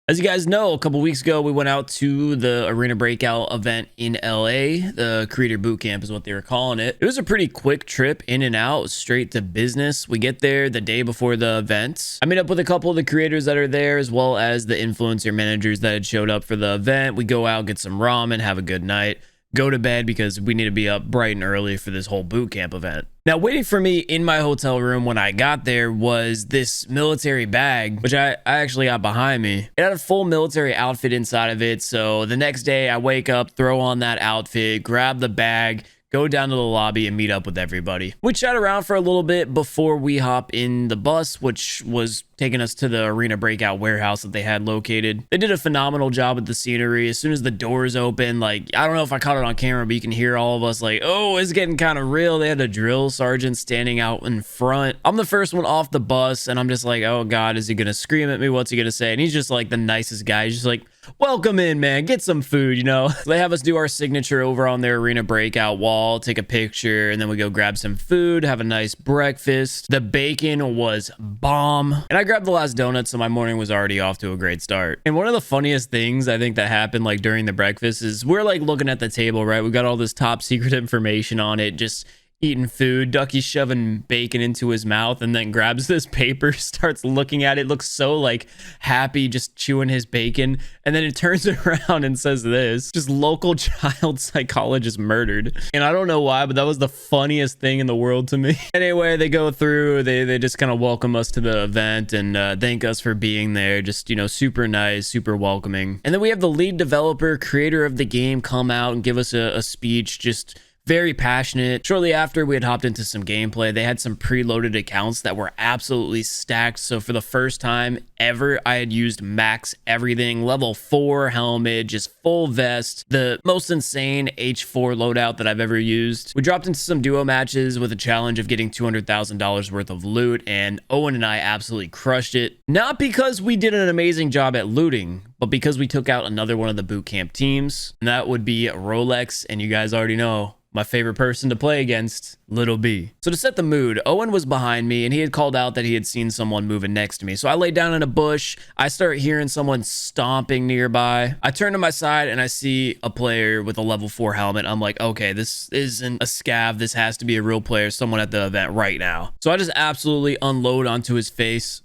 As you guys know, a couple weeks ago, we went out to the Arena Breakout event in LA. The Creator Bootcamp is what they were calling it. It was a pretty quick trip in and out, straight to business. We get there the day before the event. I meet up with a couple of the creators that are there, as well as the influencer managers that had showed up for the event. We go out, get some ramen, have a good night, go to bed because we need to be up bright and early for this whole bootcamp event. Now, waiting for me in my hotel room when I got there was this military bag, which I actually got behind me. It had a full military outfit inside of it. So the next day I wake up, throw on that outfit, grab the bag, go down to the lobby and meet up with everybody. We chat around for a little bit before we hop in the bus, which was taking us to the Arena Breakout warehouse that they had located. They did a phenomenal job with the scenery. As soon as the doors open, like, I don't know if I caught it on camera, but you can hear all of us like, oh, it's getting kind of real. They had a drill sergeant standing out in front. I'm the first one off the bus and I'm just like, oh God, is he gonna scream at me? What's he gonna say? And he's just like the nicest guy. He's just like, welcome in, man, get some food, you know. They have us do our signature over on their Arena Breakout wall, take a picture, and then we go grab some food, have a nice breakfast. The bacon was bomb, and I grabbed the last donut, so my morning was already off to a great start. And one of the funniest things I think that happened like during the breakfast is we're like looking at the table, right? We got all this top secret information on it, just eating food. Ducky's shoving bacon into his mouth and then grabs this paper, starts looking at it, looks so like happy, just chewing his bacon, and then it turns around and says this: just local child psychologist murdered. And I don't know why, but that was the funniest thing in the world to me. Anyway, they go through, they just kind of welcome us to the event and thank us for being there. Just, you know, super nice, super welcoming. And then we have the lead developer, creator of the game, come out and give us a speech, just very passionate. Shortly after, we had hopped into some gameplay. They had some preloaded accounts that were absolutely stacked. So for the first time ever, I had used max everything, level 4 helmet, just full vest, the most insane H4 loadout that I've ever used. We dropped into some duo matches with a challenge of getting $200,000 worth of loot, and Owen and I absolutely crushed it. Not because we did an amazing job at looting, but because we took out another one of the bootcamp teams, and that would be Rolex, and you guys already know my favorite person to play against, Little B. So to set the mood, Owen was behind me and he had called out that he had seen someone moving next to me. So I lay down in a bush. I start hearing someone stomping nearby. I turn to my side and I see a player with a level 4 helmet. I'm like, okay, this isn't a scav. This has to be a real player, someone at the event right now. So I just absolutely unload onto his face.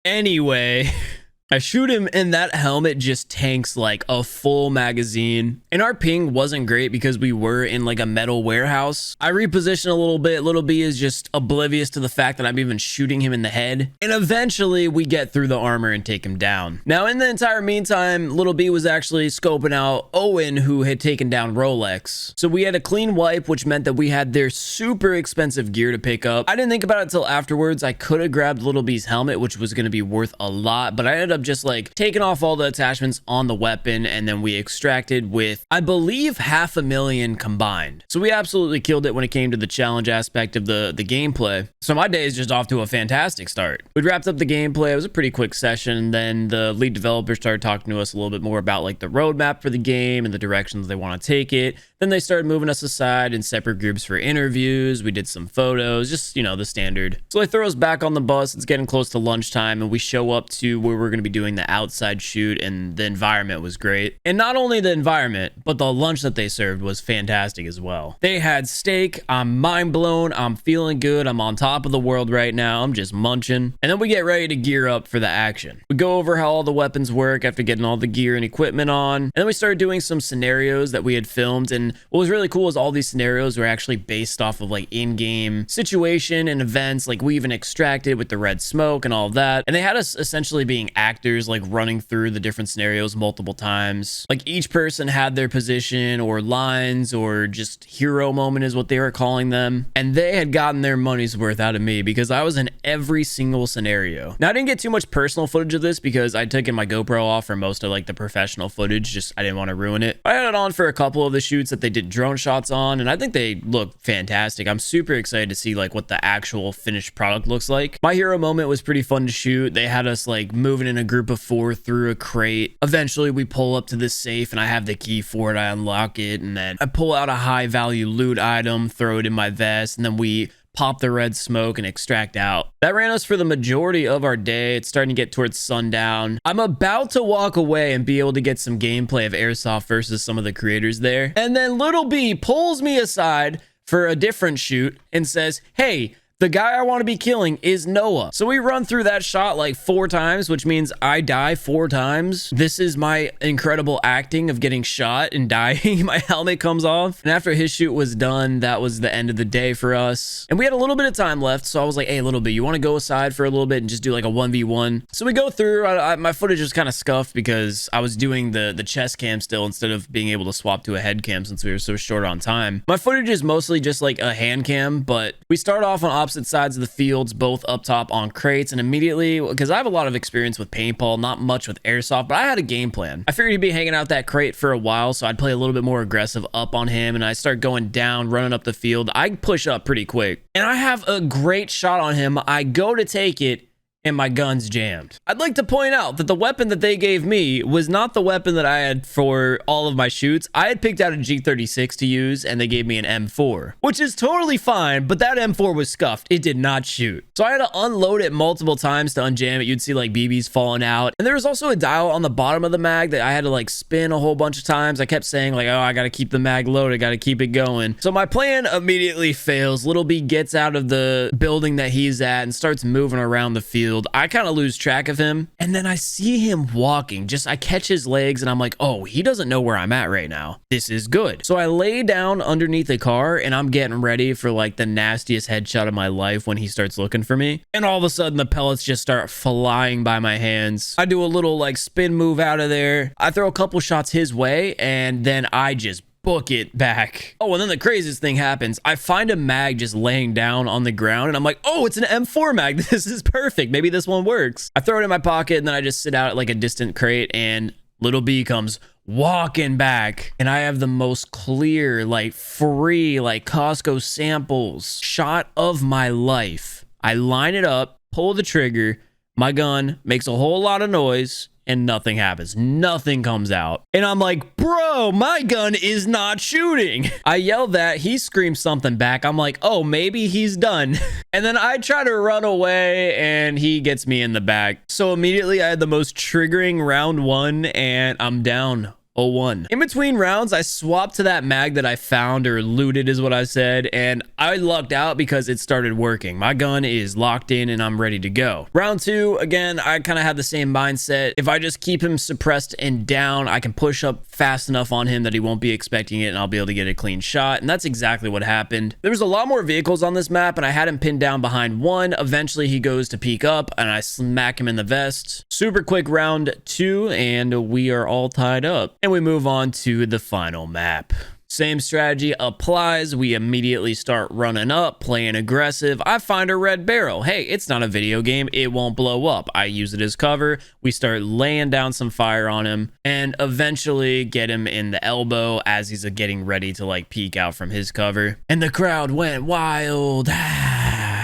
Anyway, I shoot him and that helmet just tanks like a full magazine. And our ping wasn't great because we were in like a metal warehouse. I reposition a little bit. Little B is just oblivious to the fact that I'm even shooting him in the head. And eventually we get through the armor and take him down. Now in the entire meantime, Little B was actually scoping out Owen, who had taken down Rolex. So we had a clean wipe, which meant that we had their super expensive gear to pick up. I didn't think about it until afterwards. I could have grabbed Little B's helmet, which was going to be worth a lot, but I ended up just like taking off all the attachments on the weapon, and then we extracted with, I believe, $500,000 combined. So we absolutely killed it when it came to the challenge aspect of the gameplay. So my day is just off to a fantastic start. We wrapped up the gameplay. It was a pretty quick session. Then the lead developer started talking to us a little bit more about like the roadmap for the game and the directions they want to take it. Then they started moving us aside in separate groups for interviews. We did some photos, just, you know, the standard. So they throw us back on the bus. It's getting close to lunchtime and we show up to where we're going to be doing the outside shoot, and the environment was great. And not only the environment, but the lunch that they served was fantastic as well. They had steak. I'm mind blown. I'm feeling good. I'm on top of the world right now. I'm just munching. And then we get ready to gear up for the action. We go over how all the weapons work after getting all the gear and equipment on. And then we started doing some scenarios that we had filmed. And what was really cool is all these scenarios were actually based off of like in-game situation and events. Like we even extracted with the red smoke and all of that. And they had us essentially being actors, like running through the different scenarios multiple times. Like each person had their position or lines or just hero moment is what they were calling them. And they had gotten their money's worth out of me because I was in every single scenario. Now I didn't get too much personal footage of this because I'd taken my GoPro off for most of like the professional footage. Just I didn't want to ruin it. I had it on for a couple of the shoots that they did drone shots on, and I think they look fantastic. I'm super excited to see like what the actual finished product looks like. My hero moment was pretty fun to shoot. They had us like moving in a group of 4 through a crate. Eventually we pull up to this safe and I have the key for it. I unlock it and then I pull out a high value loot item, throw it in my vest, and then we pop the red smoke, and extract out. That ran us for the majority of our day. It's starting to get towards sundown. I'm about to walk away and be able to get some gameplay of Airsoft versus some of the creators there. And then Little B pulls me aside for a different shoot and says, hey, the guy I want to be killing is Noah. So we run through that shot like 4 times, which means I die 4 times. This is my incredible acting of getting shot and dying. My helmet comes off. And after his shoot was done, that was the end of the day for us. And we had a little bit of time left. So I was like, hey, Little bit, you want to go aside for a little bit and just do like a 1v1? So we go through. My footage was kind of scuffed because I was doing the chest cam still instead of being able to swap to a head cam since we were so short on time. My footage is mostly just like a hand cam, but we start off on opposite sides of the fields, both up top on crates, and immediately, because I have a lot of experience with paintball, not much with airsoft, but I had a game plan. I figured he'd be hanging out that crate for a while, so I'd play a little bit more aggressive up on him, and I start going down, running up the field. I push up pretty quick, and I have a great shot on him. I go to take it, and my gun's jammed. I'd like to point out that the weapon that they gave me was not the weapon that I had for all of my shoots. I had picked out a G36 to use, and they gave me an M4, which is totally fine, but that M4 was scuffed. It did not shoot. So I had to unload it multiple times to unjam it. You'd see like BBs falling out. And there was also a dial on the bottom of the mag that I had to like spin a whole bunch of times. I kept saying like, oh, I got to keep the mag loaded. Got to keep it going. So my plan immediately fails. Little B gets out of the building that he's at and starts moving around the field. I kind of lose track of him, and then I see him walking. I catch his legs, and I'm like, oh, he doesn't know where I'm at right now. This is good. So I lay down underneath the car, and I'm getting ready for like the nastiest headshot of my life when he starts looking for me. And all of a sudden, the pellets just start flying by my hands. I do a little like spin move out of there. I throw a couple shots his way, and then I just book it back. Oh, and then the craziest thing happens. I find a mag just laying down on the ground, and I'm like, oh, it's an M4 mag. This is perfect. Maybe this one works. I throw it in my pocket, and then I just sit out at like a distant crate, and Little B comes walking back, and I have the most clear, like free, like Costco samples shot of my life. I line it up, pull the trigger, my gun makes a whole lot of noise, and nothing happens. Nothing comes out. And I'm like, bro, my gun is not shooting. I yell that. He screams something back. I'm like, oh, maybe he's done. And then I try to run away, and he gets me in the back. So immediately I had the most triggering round 1, and I'm down 0-1. In between rounds, I swapped to that mag that I found, or looted is what I said, and I lucked out because it started working. My gun is locked in and I'm ready to go. Round 2, again, I kind of had the same mindset. If I just keep him suppressed and down, I can push up fast enough on him that he won't be expecting it, and I'll be able to get a clean shot. And that's exactly what happened. There was a lot more vehicles on this map, and I had him pinned down behind one. Eventually he goes to peek up, and I smack him in the vest. Super quick round 2, and we are all tied up. And we move on to the final map. Same strategy applies. We immediately start running up, playing aggressive. I find a red barrel. Hey, it's not a video game. It won't blow up. I use it as cover. We start laying down some fire on him, and eventually get him in the elbow as he's getting ready to like peek out from his cover. And the crowd went wild.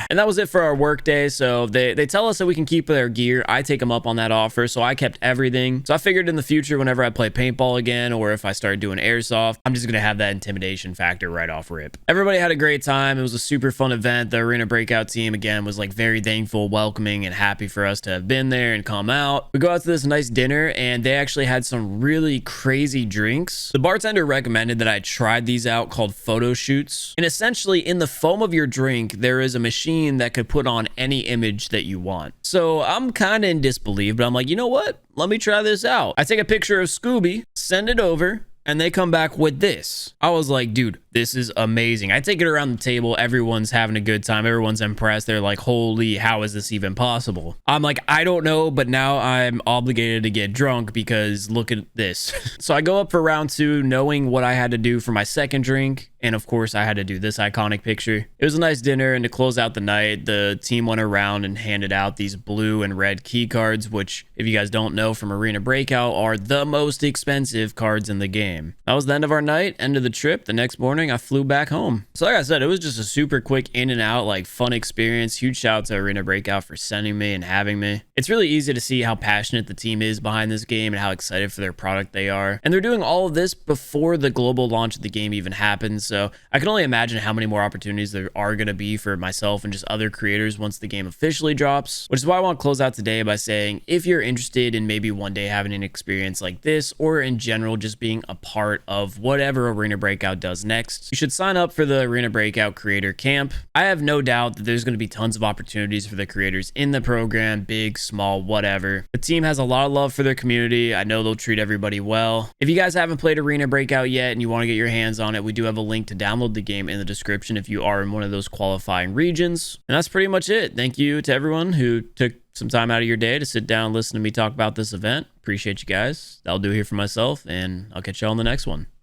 And that was it for our work day. So they tell us that we can keep their gear. I take them up on that offer, so I kept everything. So I figured in the future, whenever I play paintball again, or if I start doing airsoft, I'm just gonna have that intimidation factor right off rip. Everybody had a great time. It was a super fun event. The Arena Breakout team again was like very thankful, welcoming, and happy for us to have been there and come out. We go out to this nice dinner, and they actually had some really crazy drinks. The bartender recommended that I tried these out, called photo shoots. And essentially in the foam of your drink, there is a machine that could put on any image that you want. So I'm kind of in disbelief, but I'm like, you know what? Let me try this out. I take a picture of Scooby, send it over, and they come back with this. I was like, dude, this is amazing. I take it around the table. Everyone's having a good time. Everyone's impressed. They're like, holy, how is this even possible? I'm like, I don't know, but now I'm obligated to get drunk because look at this. So I go up for round 2, knowing what I had to do for my second drink. And of course, I had to do this iconic picture. It was a nice dinner, and to close out the night, the team went around and handed out these blue and red key cards, which, if you guys don't know from Arena Breakout, are the most expensive cards in the game. That was the end of our night, end of the trip. The next morning, I flew back home. So like I said, it was just a super quick in and out, like fun experience. Huge shout out to Arena Breakout for sending me and having me. It's really easy to see how passionate the team is behind this game and how excited for their product they are. And they're doing all of this before the global launch of the game even happens. So I can only imagine how many more opportunities there are going to be for myself and just other creators once the game officially drops, which is why I want to close out today by saying, if you're interested in maybe one day having an experience like this, or in general just being a part of whatever Arena Breakout does next, you should sign up for the Arena Breakout Creator Camp. I have no doubt that there's going to be tons of opportunities for the creators in the program, big, small, whatever. The team has a lot of love for their community. I know they'll treat everybody well. If you guys haven't played Arena Breakout yet and you want to get your hands on it, we do have a link to download the game in the description if you are in one of those qualifying regions. And that's pretty much it. Thank you to everyone who took some time out of your day to sit down and listen to me talk about this event. Appreciate you guys. That'll do it here for myself, and I'll catch you all on the next one.